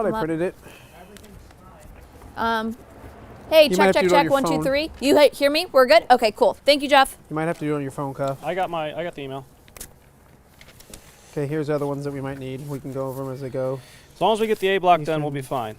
thought I printed it. Hey, check, 1, 2, 3. You hear me? We're good? Okay, cool. Thank you, Jeff. You might have to do it on your phone, Cuff. I got the email. Okay, here's other ones that we might need. We can go over them as they go. As long as we get the A block done, we'll be fine.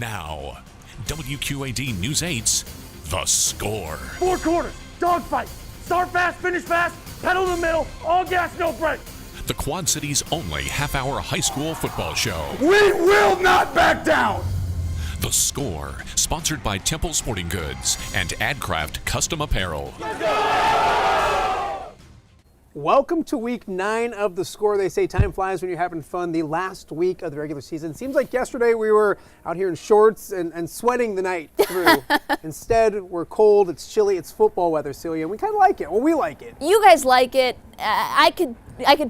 Now, WQAD News 8's The Score. 4 quarters, dogfight. Start fast, finish fast, pedal to the middle, all gas, no brakes. The Quad City's only half-hour high school football show. We will not back down. The Score, sponsored by Temple Sporting Goods and AdCraft Custom Apparel. Welcome to week 9 of The Score. They say time flies when you're having fun. The last week of the regular season. Seems like yesterday we were out here in shorts and sweating the night through. Instead, we're cold, it's chilly, it's football weather, Celia, and we kind of like it. Well, we like it. You guys like it. I could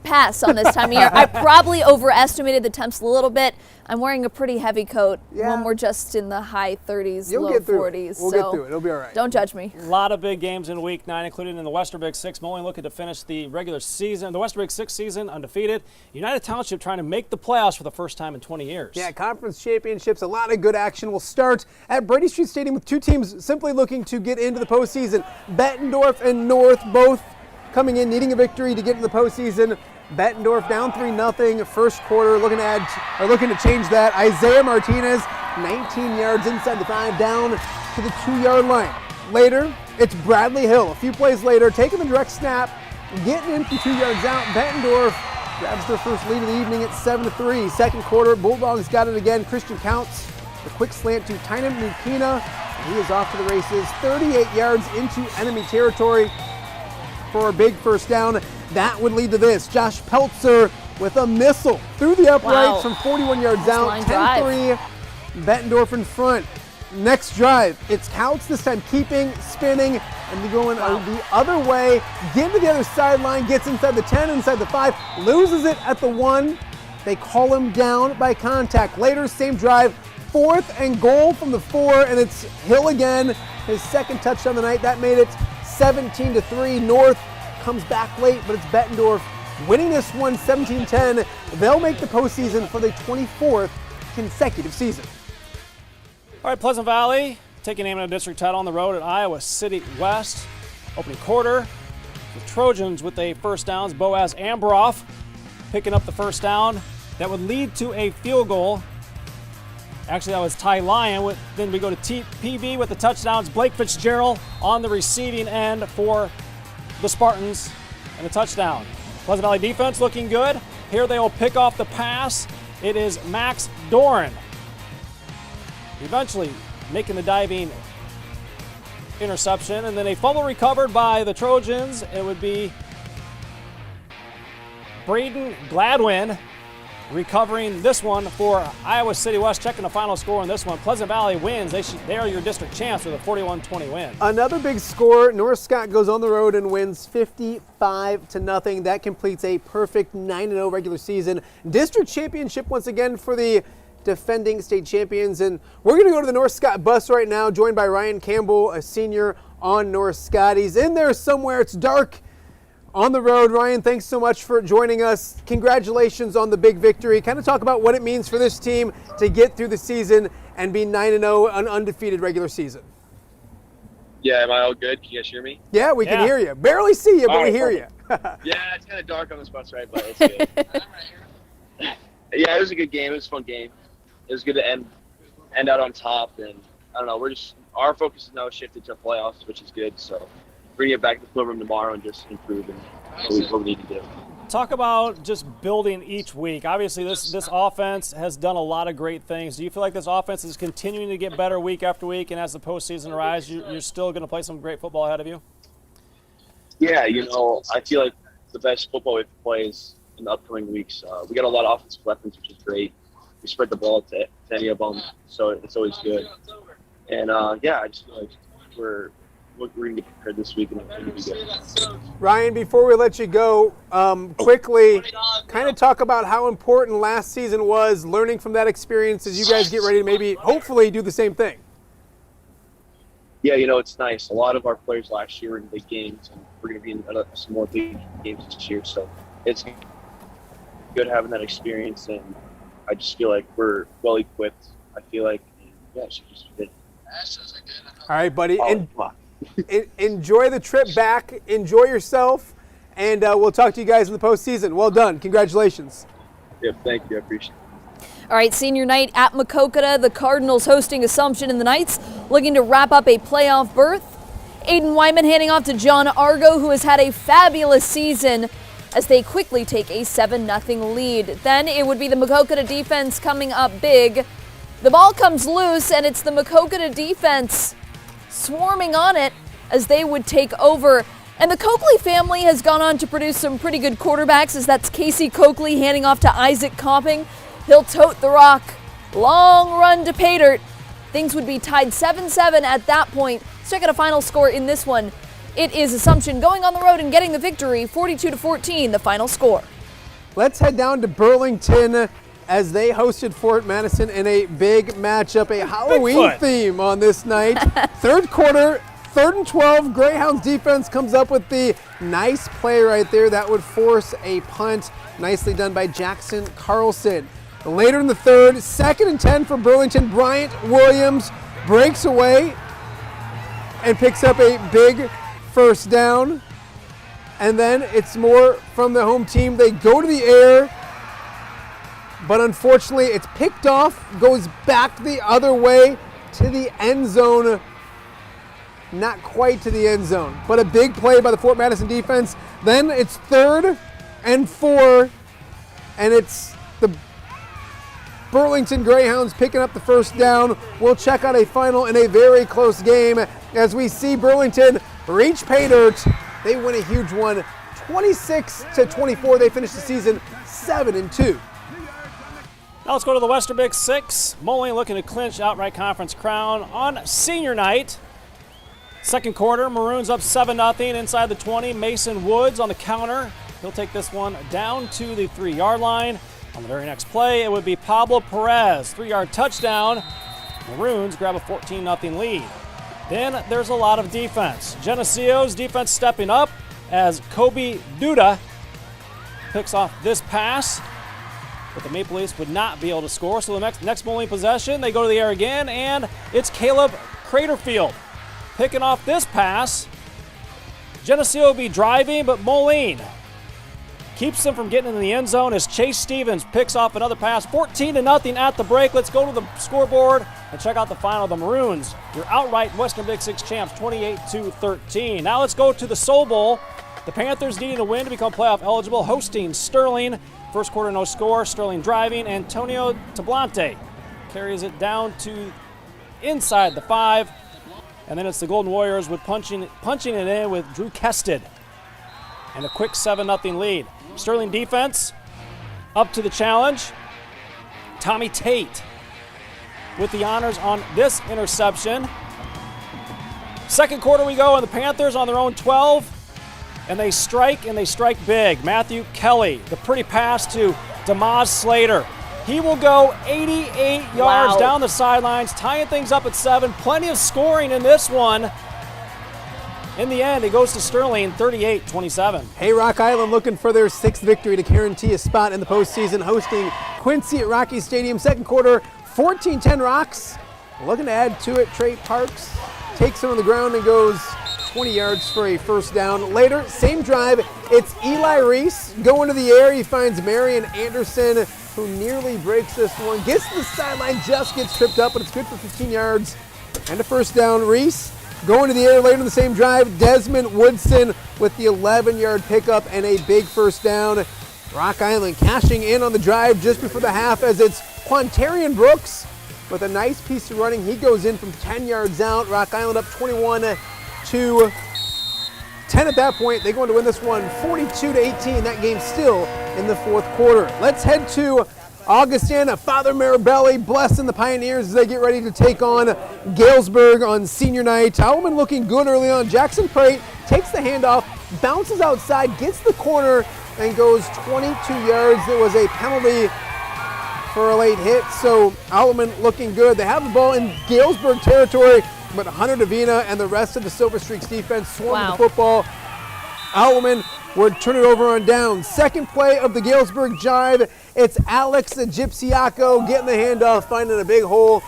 pass on this time of year. I probably overestimated the temps a little bit. I'm wearing a pretty heavy coat when we're just in the high 30s, low 40s. We'll get through it. It'll be all right. Don't judge me. A lot of big games in week 9, including in the Western Big 6. Moline looking to finish the regular season, the Western Big 6 season undefeated. United Township trying to make the playoffs for the first time in 20 years. Yeah, conference championships, a lot of good action. We'll start at Brady Street Stadium with two teams simply looking to get into the postseason. Bettendorf and North both coming in needing a victory to get into the postseason. Bettendorf down 3-0 first quarter, looking to change that. Isaiah Martinez, 19 yards inside the 5, down to the 2-yard line. Later, it's Bradley Hill. A few plays later, taking the direct snap, getting in from 2 yards out. Bettendorf grabs their first lead of the evening at 7-3. Second quarter, Bulldogs got it again. Christian Counts, the quick slant to Tynan Mukina. He is off to the races, 38 yards into enemy territory for a big first down. That would lead to this. Josh Peltzer with a missile through the uprights from 41 yards out. 10-3, Bettendorf in front. Next drive, it's Counts, this time keeping, spinning, and going the other way. Getting to the other sideline, gets inside the 10, inside the 5, loses it at the 1. They call him down by contact. Later, same drive, 4th and goal from the 4, and it's Hill again. His second touchdown of the night. That made it 17-3. North comes back late, but it's Bettendorf winning this one 17-10. They'll make the postseason for the 24th consecutive season. All right, Pleasant Valley taking aim at a district title on the road at Iowa City West. Opening quarter, the Trojans with a first down. Boaz Ambroff picking up the first down. That would lead to a field goal. Actually, that was Ty Lyon. Then we go to PV with the touchdowns. Blake Fitzgerald on the receiving end for the Spartans and a touchdown. Pleasant Valley defense looking good. Here they will pick off the pass. It is Max Doran. Eventually making the diving interception, and then a fumble recovered by the Trojans. It would be Braden Gladwin recovering this one for Iowa City West. Checking the final score on this one. Pleasant Valley wins. They are your district champs with a 41-20 win. Another big score. North Scott goes on the road and wins 55-0. That completes a perfect 9-0 regular season. District championship once again for the defending state champions. And we're going to go to the North Scott bus right now, joined by Ryan Campbell, a senior on North Scott. He's in there somewhere. It's dark on the road. Ryan, thanks so much for joining us. Congratulations on the big victory. Kind of talk about what it means for this team to get through the season and be 9-0, an undefeated regular season. Yeah, am I all good? Can you guys hear me? Yeah, we can hear you. Barely see you, but we hear you. Yeah, it's kind of dark on this bus, right? But it's good. Yeah, it was a good game. It was a fun game. It was good to end out on top, and I don't know. Our focus is now shifted to playoffs, which is good. So bring it back to the field room tomorrow and just improve and what we need to do. Talk about just building each week. Obviously, this offense has done a lot of great things. Do you feel like this offense is continuing to get better week after week, and as the postseason arrives, you're still going to play some great football ahead of you? Yeah, I feel like the best football we have to play is in the upcoming weeks. We got a lot of offensive weapons, which is great. We spread the ball to any of them, so it's always good. And I just feel like we're going to get prepared this week, and it's going to be good. Ryan, before we let you go, quickly, kind of talk about how important last season was, learning from that experience as you guys get ready to maybe, hopefully, do the same thing. Yeah, it's nice. A lot of our players last year were in big games, and we're going to be in some more big games this year. So it's good having that experience, and I just feel like we're well equipped. I feel like, it should just be good. All right, buddy. Come on. Enjoy the trip back. Enjoy yourself, and we'll talk to you guys in the postseason. Well done. Congratulations. Yeah, thank you. I appreciate it. All right, senior night at Maquoketa. The Cardinals hosting Assumption, and the Knights looking to wrap up a playoff berth. Aiden Wyman handing off to John Argo, who has had a fabulous season as they quickly take a 7-0 lead. Then it would be the Maquoketa defense coming up big. The ball comes loose, and it's the Maquoketa defense swarming on it as they would take over. And the Coakley family has gone on to produce some pretty good quarterbacks, as that's Casey Coakley handing off to Isaac Copping. He'll tote the rock. Long run to pay dirt. Things would be tied 7-7 at that point. Let's check out a final score in this one. It is Assumption going on the road and getting the victory, 42-14, the final score. Let's head down to Burlington as they hosted Fort Madison in a big matchup, a Halloween theme on this night. Third quarter, 3rd and 12. Greyhounds defense comes up with the nice play right there that would force a punt. Nicely done by Jackson Carlson. Later in the third, 2nd and 10 for Burlington. Bryant Williams breaks away and picks up a big first down. And then it's more from the home team. They go to the air, but unfortunately it's picked off, goes back the other way to the end zone. Not quite to the end zone, but a big play by the Fort Madison defense. Then it's 3rd and 4, and it's the Burlington Greyhounds picking up the first down. We'll check out a final in a very close game as we see Burlington reach pay dirt. They win a huge one, 26-24. They finish the season 7-2. Now let's go to the Western Big Six. Moline looking to clinch outright conference crown on senior night. Second quarter, Maroons up 7-0 inside the 20. Mason Woods on the counter. He'll take this one down to the 3-yard line. On the very next play, it would be Pablo Perez, 3-yard touchdown. Maroons grab a 14-0 lead. Then there's a lot of defense. Geneseo's defense stepping up as Kobe Duda picks off this pass, but the Maple Leafs would not be able to score. So the next Moline possession, they go to the air again, and it's Caleb Craterfield picking off this pass. Geneseo will be driving, but Moline keeps them from getting into the end zone as Chase Stevens picks off another pass. 14-0 at the break. Let's go to the scoreboard and check out the final. The Maroons, your outright Western Big Six champs, 28-13. Now let's go to the Soul Bowl. The Panthers needing a win to become playoff eligible, hosting Sterling. First quarter, no score. Sterling driving. Antonio Tablante carries it down to inside the 5. And then it's the Golden Warriors with punching it in with Drew Kested. And a quick 7-0 lead. Sterling defense up to the challenge. Tommy Tate with the honors on this interception. Second quarter we go, and the Panthers on their own 12. And they strike big. Matthew Kelly, the pretty pass to Damaz Slater. He will go 88 yards down the sidelines, tying things up at 7. Plenty of scoring in this one. In the end, it goes to Sterling, 38-27. Hey, Rock Island looking for their 6th victory to guarantee a spot in the postseason, hosting Quincy at Rocky Stadium. Second quarter, 14-10 Rocks. Looking to add to it. Trey Parks takes him on the ground and goes 20 yards for a first down. Later, same drive, it's Eli Reese going to the air. He finds Marion Anderson, who nearly breaks this one. Gets to the sideline, just gets tripped up, but it's good for 15 yards and a first down. Reese going to the air later in the same drive. Desmond Woodson with the 11-yard pickup and a big first down. Rock Island cashing in on the drive just before the half as it's Quantarian Brooks with a nice piece of running. He goes in from 10 yards out. Rock Island up 21-14. 10 at that point. They go on to win this one 42-18. That game still in the fourth quarter. Let's head to Augustana. Father Marabelli blessing the Pioneers as they get ready to take on Galesburg on senior night. Alleman looking good early on. Jackson Prate takes the handoff, bounces outside, gets the corner, and goes 22 yards. There was a penalty for a late hit, so Alleman looking good. They have the ball in Galesburg territory, but Hunter Davina and the rest of the Silver Streaks defense swarm the football. Alleman would turn it over on down. Second play of the Galesburg jive. It's Alex Gypsiaco getting the handoff, finding a big hole,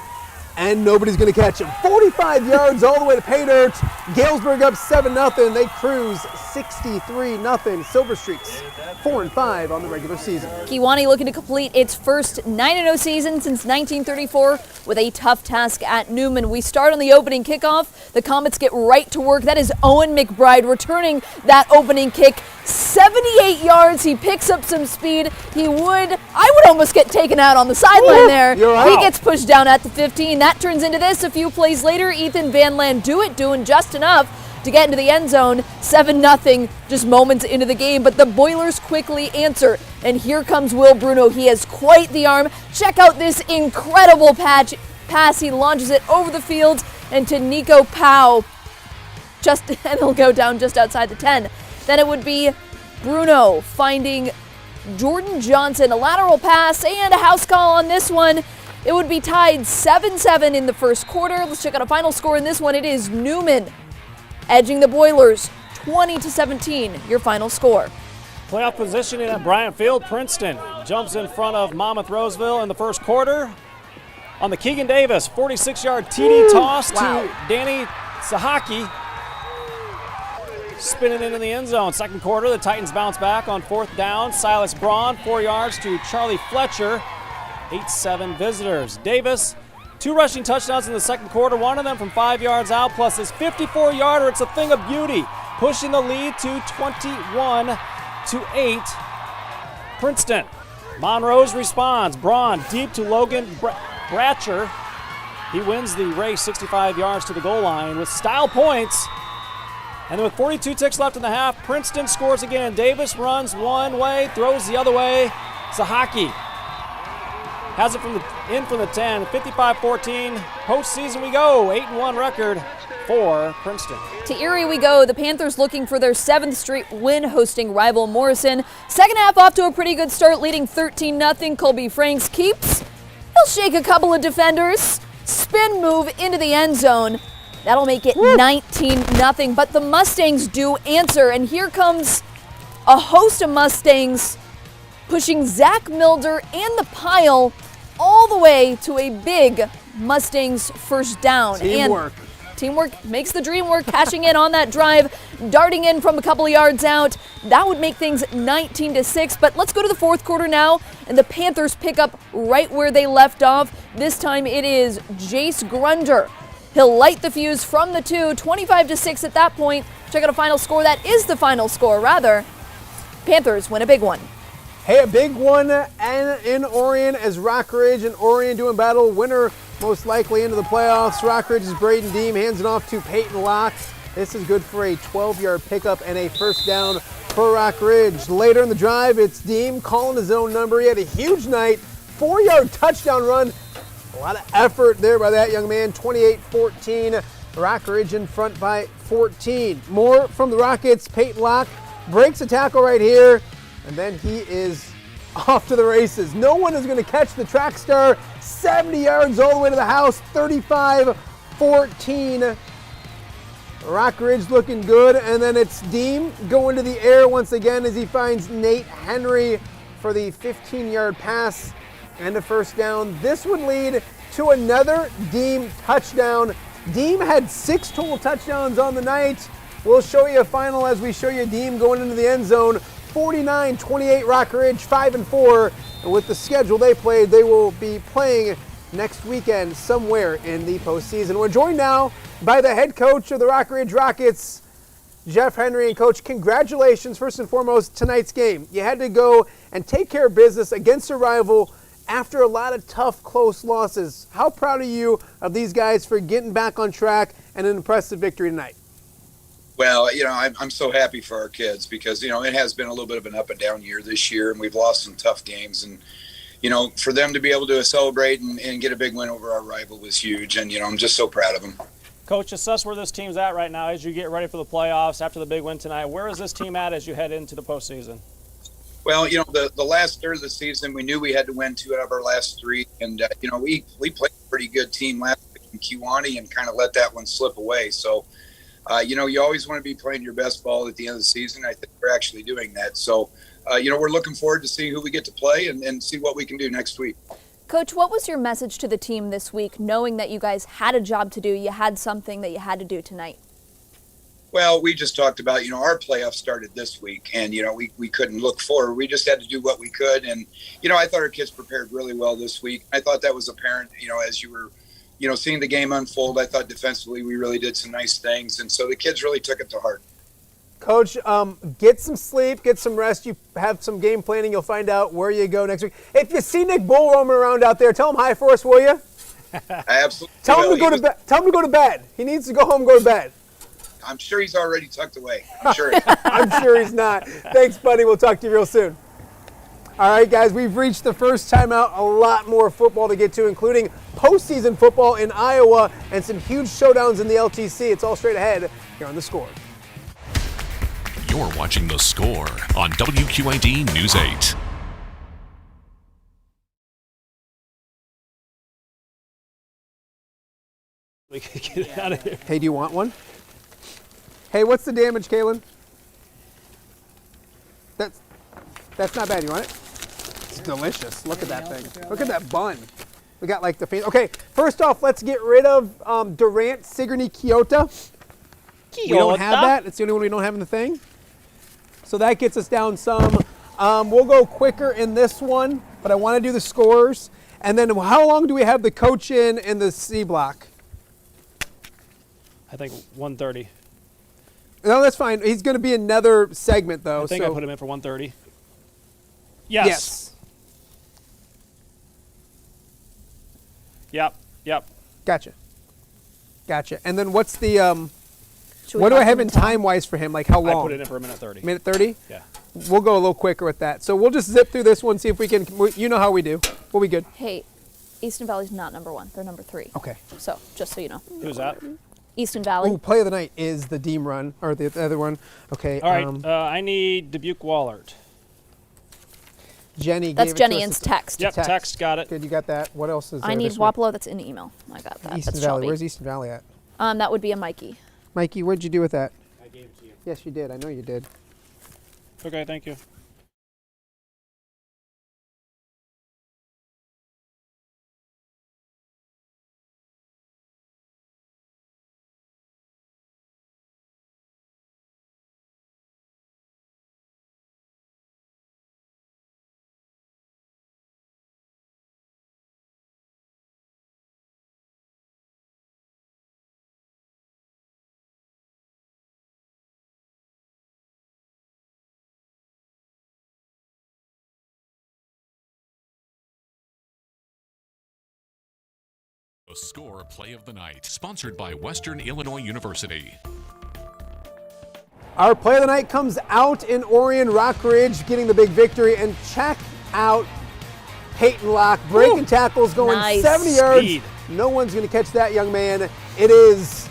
and nobody's going to catch him. 45 yards all the way to pay dirt. Galesburg up 7-0. They cruise 63-0. Silver Streaks 4-5 on the regular season. Kewanee looking to complete its first 9-0 season since 1934 with a tough task at Newman. We start on the opening kickoff. The Comets get right to work. That is Owen McBride returning that opening kick. 78 yards. He picks up some speed. I would almost get taken out on the sideline there. He gets pushed down at the 15. That turns into this a few plays later. Ethan Van Landuit doing just enough to get into the end zone. 7-0 just moments into the game, but the Boilers quickly answer. And here comes Will Bruno. He has quite the arm. Check out this incredible pass. He launches it over the field and to Nico Powell. And he'll go down just outside the 10. Then it would be Bruno finding Jordan Johnson, a lateral pass and a house call on this one. It would be tied 7-7 in the first quarter. Let's check out a final score in this one. It is Newman edging the Boilers 20-17, your final score. Playoff positioning at Bryant Field. Princeton jumps in front of Monmouth Roseville in the first quarter. On the Keegan Davis 46-yard TD toss to Danny Sahaki. Spinning into the end zone. Second quarter, the Titans bounce back on fourth down. Silas Braun, 4 yards to Charlie Fletcher. 8-7 visitors. Davis, 2 rushing touchdowns in the second quarter, one of them from 5 yards out, plus his 54-yarder. It's a thing of beauty, pushing the lead to 21-8. Princeton. Monrose responds. Braun deep to Logan Bratcher. He wins the race 65 yards to the goal line with style points. And then with 42 ticks left in the half, Princeton scores again. Davis runs one way, throws the other way. Sahaki has it from the 10, 55-14. Postseason we go, 8-1 record for Princeton. To Erie we go. The Panthers looking for their 7th straight win, hosting rival Morrison. Second half off to a pretty good start, leading 13-0. Colby Franks keeps. He'll shake a couple of defenders. Spin move into the end zone. That'll make it 19-0, but the Mustangs do answer, and here comes a host of Mustangs pushing Zach Milder and the pile all the way to a big Mustangs first down. Teamwork. And teamwork makes the dream work, cashing in on that drive, darting in from a couple of yards out. That would make things 19-6, but let's go to the fourth quarter now, and the Panthers pick up right where they left off. This time it is Jace Grunger. He'll light the fuse from the 2, 25-6 at that point. Check out a final score. That is the final score, rather. Panthers win a big one. Hey, a big one and in Orion as Rockridge and Orion doing battle. Winner most likely into the playoffs. Rockridge's Braden Deem hands it off to Peyton Locke. This is good for a 12-yard pickup and a first down for Rockridge. Later in the drive, it's Deem calling his own number. He had a huge night, 4-yard touchdown run. A lot of effort there by that young man. 28-14. Rockridge in front by 14. More from the Rockets. Peyton Locke breaks a tackle right here, and then he is off to the races. No one is going to catch the track star. 70 yards all the way to the house. 35-14. Rockridge looking good, and then it's Deem going to the air once again as he finds Nate Henry for the 15-yard pass and a first down. This would lead to another Deem touchdown. Deem had 6 total touchdowns on the night. We'll show you a final as we show you Deem going into the end zone. 49-28 Rockridge, 5-4. And with the schedule they played, they will be playing next weekend somewhere in the postseason. We're joined now by the head coach of the Rockridge Rockets, Jeff Henry. And Coach, congratulations first and foremost tonight's game. You had to go and take care of business against a rival after a lot of tough, close losses. How proud are you of these guys for getting back on track and an impressive victory tonight? Well, I'm so happy for our kids because, it has been a little bit of an up and down year this year, and we've lost some tough games. And, for them to be able to celebrate and get a big win over our rival was huge. And, I'm just so proud of them. Coach, assess where this team's at right now as you get ready for the playoffs after the big win tonight. Where is this team at as you head into the postseason? Well, the last third of the season, we knew we had to win 2 out of our last 3. And, we played a pretty good team last week in Kewanee and kind of let that one slip away. So, you always want to be playing your best ball at the end of the season. I think we're actually doing that. So, we're looking forward to see who we get to play and see what we can do next week. Coach, what was your message to the team this week, knowing that you guys had a job to do, you had something that you had to do tonight? Well, we just talked about, our playoffs started this week, and, we couldn't look forward. We just had to do what we could. And, I thought our kids prepared really well this week. I thought that was apparent, as you were, seeing the game unfold. I thought defensively we really did some nice things. And so the kids really took it to heart. Coach, get some sleep, get some rest. You have some game planning. You'll find out where you go next week. If you see Nick Bull roaming around out there, tell him hi for us, will you? I absolutely Tell him will. to go to bed. Tell him to go to bed. He needs to go home and go to bed. I'm sure he's already tucked away. I'm sure. I'm sure he's not. Thanks, buddy. We'll talk to you real soon. All right, guys, we've reached the first timeout. A lot more football to get to, including postseason football in Iowa and some huge showdowns in the LTC. It's all straight ahead here on The Score. You're watching The Score on WQAD News 8. We can get it out of here. Hey, do you want one? Hey, what's the damage, Kaylin? That's not bad. You want it? It's delicious. Look at that thing. Look at that bun. We got like the fancy. Okay, first off, let's get rid of Durant, Sigourney, Keota. We don't have that. It's the only one we don't have in the thing. So that gets us down some. We'll go quicker in this one, but I want to do the scores. And then how long do we have the coach in the C block? I think 1:30. No, that's fine. He's going to be another segment, though. I think I put him in for 1:30. Yes. Yep. Gotcha. And then what's the Should we what do I talk have to in the top? time-wise for him? Like how long? I put it in for 1:30. Minute 30? Yeah. We'll go a little quicker with that. So we'll just zip through this one, see if we can. You know how we do. We'll be good. Hey, Easton Valley's not number 1. They're number 3. Okay. So, just so you know. Who's that? Easton Valley. Oh, play of the night is the Deem run, or the other one. Okay. All right. I need Dubuque Wallard. Jenny That's gave it Jenny to us. Inn's text. Yep, text got it. Good, you got that. What else is there? I need this week? Wapello. That's in the email. I got that. Easton That's Valley. Shelby. Where's Easton Valley at? That would be a Mikey. Mikey, what'd you do with that? I gave it to you. Yes, you did. I know you did. Okay, thank you. The Score Play of the Night, sponsored by Western Illinois University. Our play of the night comes out in Orion, Rockridge getting the big victory. And check out Peyton Locke breaking tackles, going Nice. 70 yards. Speed. No one's going to catch that young man. It is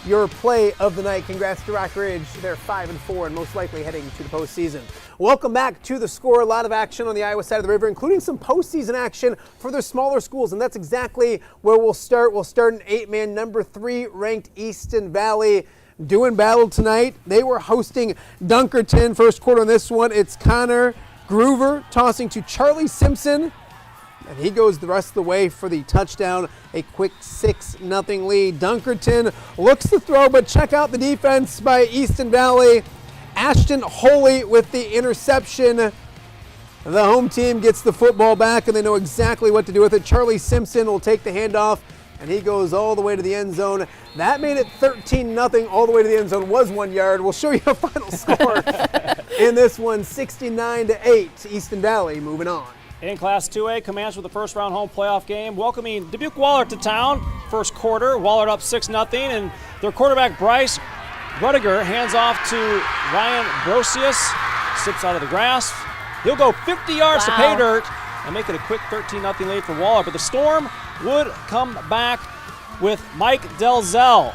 your play of the night. Congrats to Rockridge. They're 5-4 and most likely heading to the postseason. Welcome back to The Score. A lot of action on the Iowa side of the river, including some postseason action for the smaller schools, and that's exactly where we'll start. We'll start in 8-man, number 3 ranked Easton Valley doing battle tonight. They were hosting Dunkerton. First quarter on this one, it's Connor Groover tossing to Charlie Simpson, and he goes the rest of the way for the touchdown. A quick 6-0 lead. Dunkerton looks to throw, but check out the defense by Easton Valley. Ashton Holy with the interception. The home team gets the football back, and they know exactly what to do with it. Charlie Simpson will take the handoff, and he goes all the way to the end zone. That made it 13-0. All the way to the end zone was 1 yard. We'll show you a final score in this one, 69-8. Easton Valley moving on. In Class 2A, Commanders with the first round home playoff game, welcoming Dubuque Wallard to town. First quarter, Wallard up 6-0, and their quarterback Bryce Rudiger hands off to Ryan Brosius, slips out of the grass. He'll go 50 yards to pay dirt and make it a quick 13-0 lead for Waller. But the Storm would come back with Mike Delzell,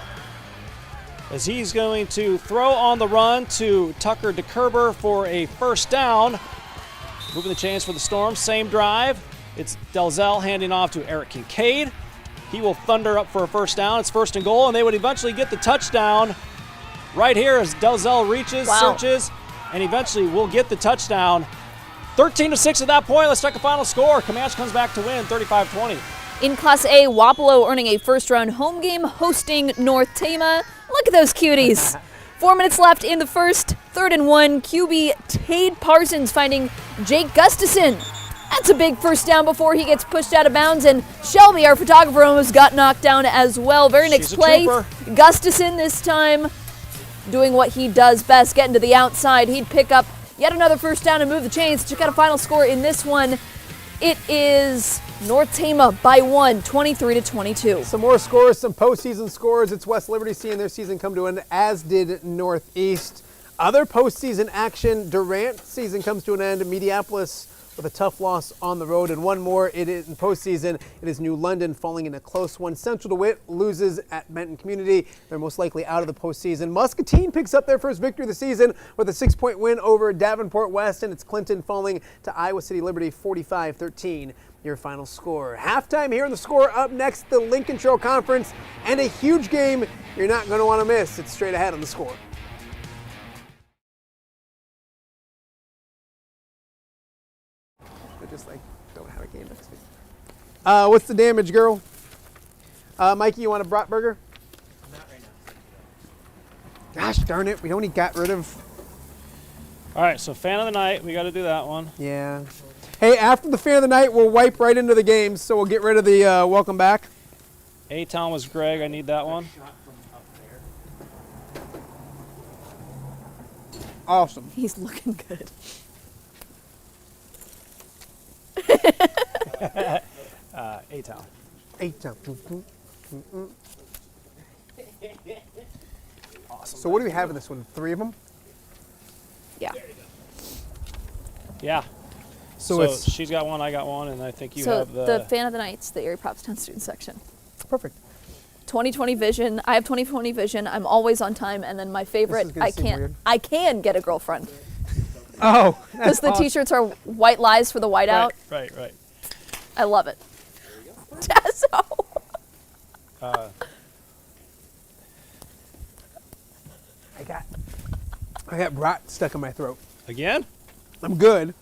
as he's going to throw on the run to Tucker DeKerber for a first down. Moving the chains for the Storm, same drive. It's Delzell handing off to Eric Kincaid. He will thunder up for a first down. It's 1st and goal, and they would eventually get the touchdown right here as Delzell reaches, searches, and eventually will get the touchdown. 13-6 at that point. Let's check the final score. Comanche comes back to win 35-20. In Class A, Wapello earning a first-round home game hosting North Tama. Look at those cuties. 4 minutes left in the first, 3rd and 1. QB Tade Parsons finding Jake Gustafson. That's a big first down before he gets pushed out of bounds, and Shelby, our photographer, almost got knocked down as well. Very next play, Gustafson this time doing what he does best, getting to the outside. He'd pick up yet another first down and move the chains. Check out a final score in this one. It is North Tama by 1, 23-22. Some more scores, some postseason scores. It's West Liberty seeing their season come to an end, as did Northeast. Other postseason action, Durant season comes to an end. Mediapolis with a tough loss on the road, and one more. It is in postseason. It is New London falling in a close one. Central DeWitt loses at Benton Community. They're most likely out of the postseason. Muscatine picks up their first victory of the season with a 6-point win over Davenport West, and it's Clinton falling to Iowa City Liberty 45-13. Your final score. Halftime here in the score. Up next, the Lincoln Trail Conference, and a huge game you're not going to want to miss. It's straight ahead on the score. Just like don't have a game next week. What's the damage, girl? Mikey, you want a brat burger? Not right now. Gosh darn it, we only got rid of. All right, so fan of the night, we got to do that one. Yeah. Hey, after the fan of the night, we'll wipe right into the games, so we'll get rid of the welcome back. A-Town was Greg. I need that one. Awesome. He's looking good. A-Town. A-Town. Awesome. So what do we have in this one? 3 of them? Yeah. Yeah. So she's got one, I got one, and I think you have the fan of the night's the Erie-Prophetstown student section. Perfect. 20/20 vision. I have 20/20 vision. I'm always on time, and then my favorite, I can get a girlfriend. Oh, because the T-shirts are white lies for the whiteout. Right. I love it. Tasso. I got brat stuck in my throat. Again? I'm good.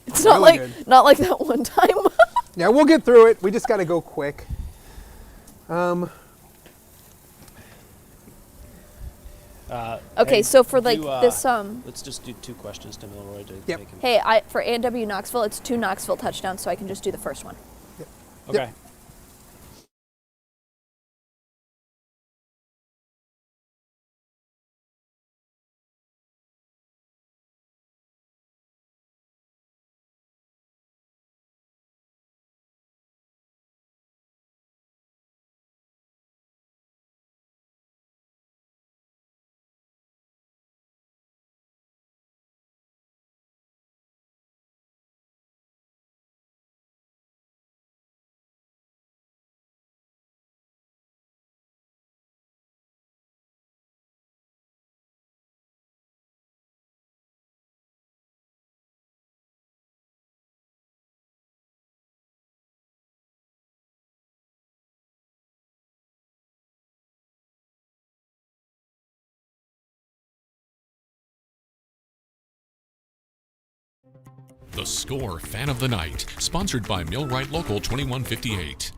It's not really like not like that one time. Yeah, we'll get through it. We just got to go quick. Okay, so for like this let's just do 2 questions to Milroy to make him. Hey, for A&W Knoxville, it's 2 Knoxville touchdowns, so I can just do the first one. Yep. Okay. Yep. The Score Fan of the Night, sponsored by Millwright Local 2158.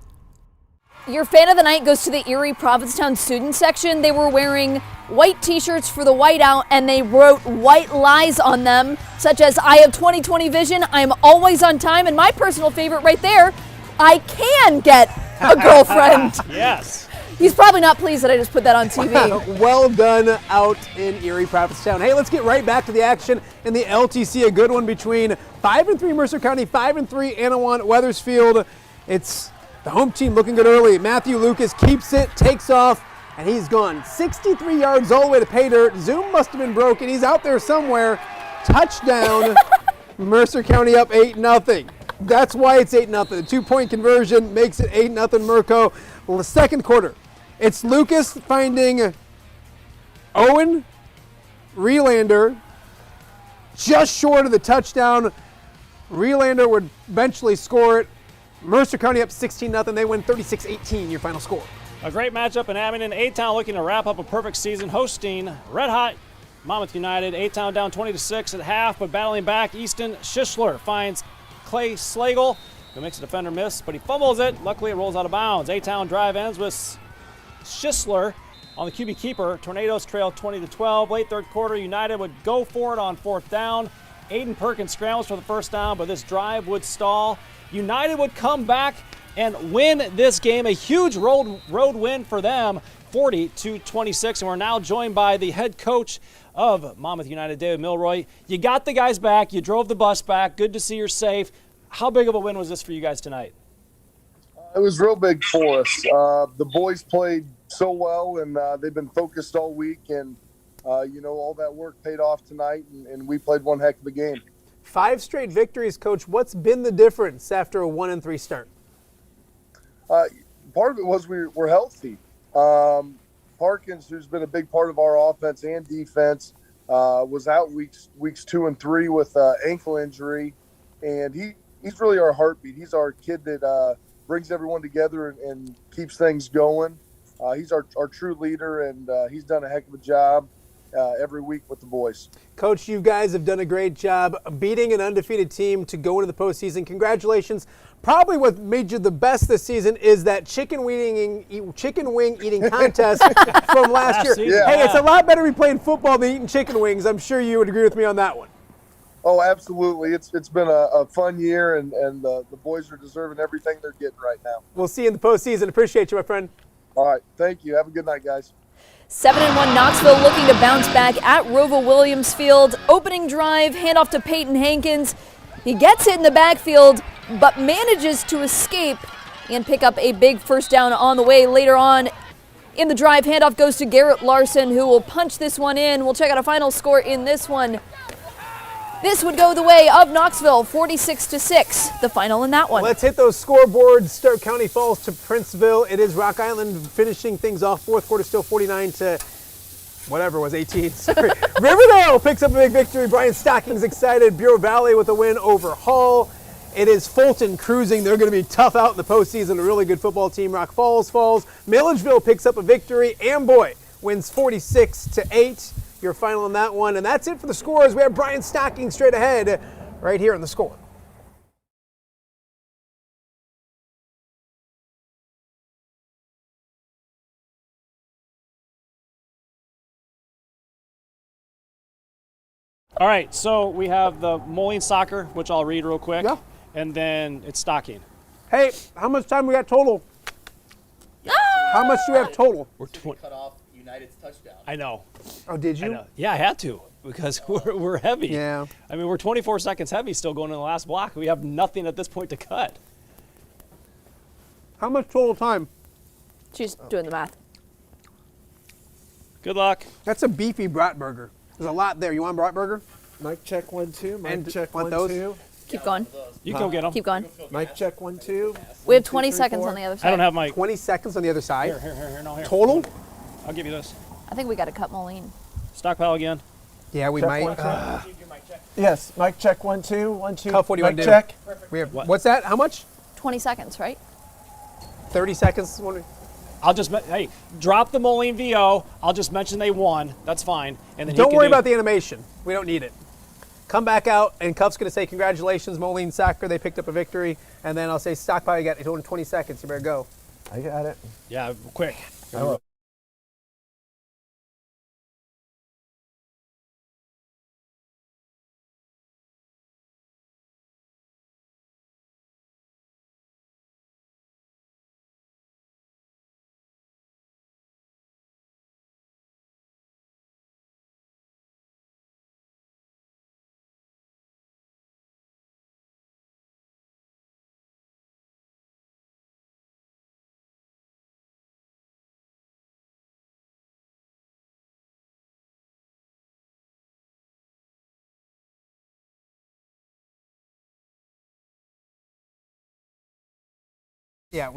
Your fan of the night goes to the Erie-Prophetstown student section. They were wearing white T-shirts for the whiteout, and they wrote white lies on them, such as, I have 20/20 vision, I am always on time, and my personal favorite right there, I can get a girlfriend. Yes. He's probably not pleased that I just put that on TV. Well done out in Erie-Prophetstown. Hey, let's get right back to the action in the LTC. A good one between 5-3 Mercer County, 5-3 Anawan Weathersfield. It's the home team looking good early. Matthew Lucas keeps it, takes off, and he's gone 63 yards all the way to pay dirt. Zoom must have been broken. He's out there somewhere. Touchdown. Mercer County up 8-0. That's why it's 8-0. The 2-point conversion makes it 8-0 Merco. Well, the second quarter, it's Lucas finding Owen Relander just short of the touchdown. Relander would eventually score it. Mercer County up 16-0. They win 36-18, your final score. A great matchup in Alleman. A-Town looking to wrap up a perfect season, hosting Red Hot Monmouth United. A-Town down 20-6 at half, but battling back. Easton Schisler finds Clay Slagle, who makes a defender miss, but he fumbles it. Luckily, it rolls out of bounds. A-Town drive ends with Schisler on the QB keeper. Tornadoes trail 20-12. Late third quarter, United would go for it on 4th down. Aiden Perkins scrambles for the first down, but this drive would stall. United would come back and win this game. A huge road win for them, 40-26. And we're now joined by the head coach of Monmouth United, David Milroy. You got the guys back. You drove the bus back. Good to see you're safe. How big of a win was this for you guys tonight? It was real big for us. The boys played so well, and they've been focused all week. And, all that work paid off tonight, and we played one heck of a game. 5 straight victories, Coach. What's been the difference after a 1-3 start? Part of it was we're healthy. Parkins, who's been a big part of our offense and defense, was out weeks 2 and 3 with ankle injury, and he's really our heartbeat. He's our kid that brings everyone together and keeps things going. He's our true leader, and he's done a heck of a job every week with the boys. Coach, you guys have done a great job beating an undefeated team to go into the postseason. Congratulations. Probably what made you the best this season is that chicken wing eating contest from last year. Yeah. Hey, it's a lot better to be playing football than eating chicken wings. I'm sure you would agree with me on that one. Oh, absolutely. It's been a fun year, and the boys are deserving everything they're getting right now. We'll see you in the postseason. Appreciate you, my friend. All right. Thank you. Have a good night, guys. 7-1 Knoxville looking to bounce back at Roval Williams Field. Opening drive, handoff to Peyton Hankins. He gets it in the backfield, but manages to escape and pick up a big first down on the way. Later on in the drive, handoff goes to Garrett Larson, who will punch this one in. We'll check out a final score in this one. This would go the way of Knoxville, 46-6, the final in that one. Let's hit those scoreboards. Stark County falls to Princeville. It is Rock Island finishing things off. Fourth quarter still 49 to whatever was 18. Sorry. Riverdale picks up a big victory. Brian Stocking's excited. Bureau Valley with a win over Hall. It is Fulton cruising. They're going to be tough out in the postseason. A really good football team. Rock Falls falls. Milledgeville picks up a victory. Amboy wins 46-8. Your final on that one. And that's it for the scores. We have Brian Stocking straight ahead right here on the score. All right, so we have the Moline soccer, which I'll read real quick. Yeah. And then it's Stocking. Hey, how much time we got total? How much do we have total? We're Cut off United's touchdown. I know. Oh, did you? I know. Yeah, I had to because we're heavy. Yeah. I mean, we're 24 seconds heavy still going in the last block. We have nothing at this point to cut. How much total time? She's doing the math. Good luck. That's a beefy bratburger. There's a lot there. You want a bratburger? Mic check 1 2. Mic And check want 1 those? 2. Keep going. You can go get them. Keep going. Mic check 1 2. We have 20 seconds on the other side. I don't have my. 20 seconds on the other side. Here. No, here. Total? I'll give you this. I think we got to cut Moline. Stockpile again. Yeah, we Check might. 1 2. Yes, mic check 1 2. 1 2. Cuff, what do you want Mic to do? check. We have, What? what's that? How much? 20 seconds, right? 30 seconds? I'll just hey, drop the Moline VO. I'll just mention they won. That's fine. And then Don't worry about the animation. We don't need it. Come back out, and Cuff's going to say congratulations, Moline Soccer. They picked up a victory. And then I'll say stockpile, you got it. 20 seconds. You better go. I got it. Yeah, quick. I will. Yeah,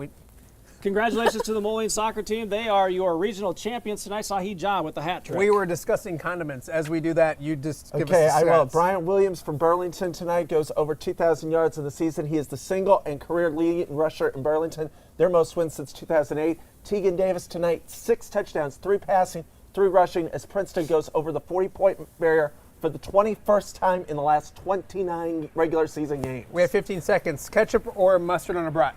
Congratulations to the Moline soccer team. They are your regional champions tonight. Sahi John with the hat trick. we were discussing condiments. As we do that, you just give Okay, us the I will. stats. Brian Williams from Burlington tonight goes over 2,000 yards in the season. He is the single and career leading rusher in Burlington. Their most wins since 2008. Tegan Davis tonight, 6 touchdowns, 3 passing, 3 rushing, as Princeton goes over the 40-point barrier for the 21st time in the last 29 regular season games. We have 15 seconds. Ketchup or mustard on a brat?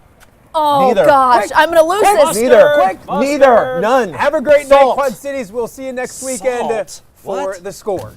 Oh, Neither. gosh. Quick. I'm going to lose this. Neither. Quick. Neither. None. Have a great Salt. night, Quad Cities. We'll see you next weekend Salt. for What? the score.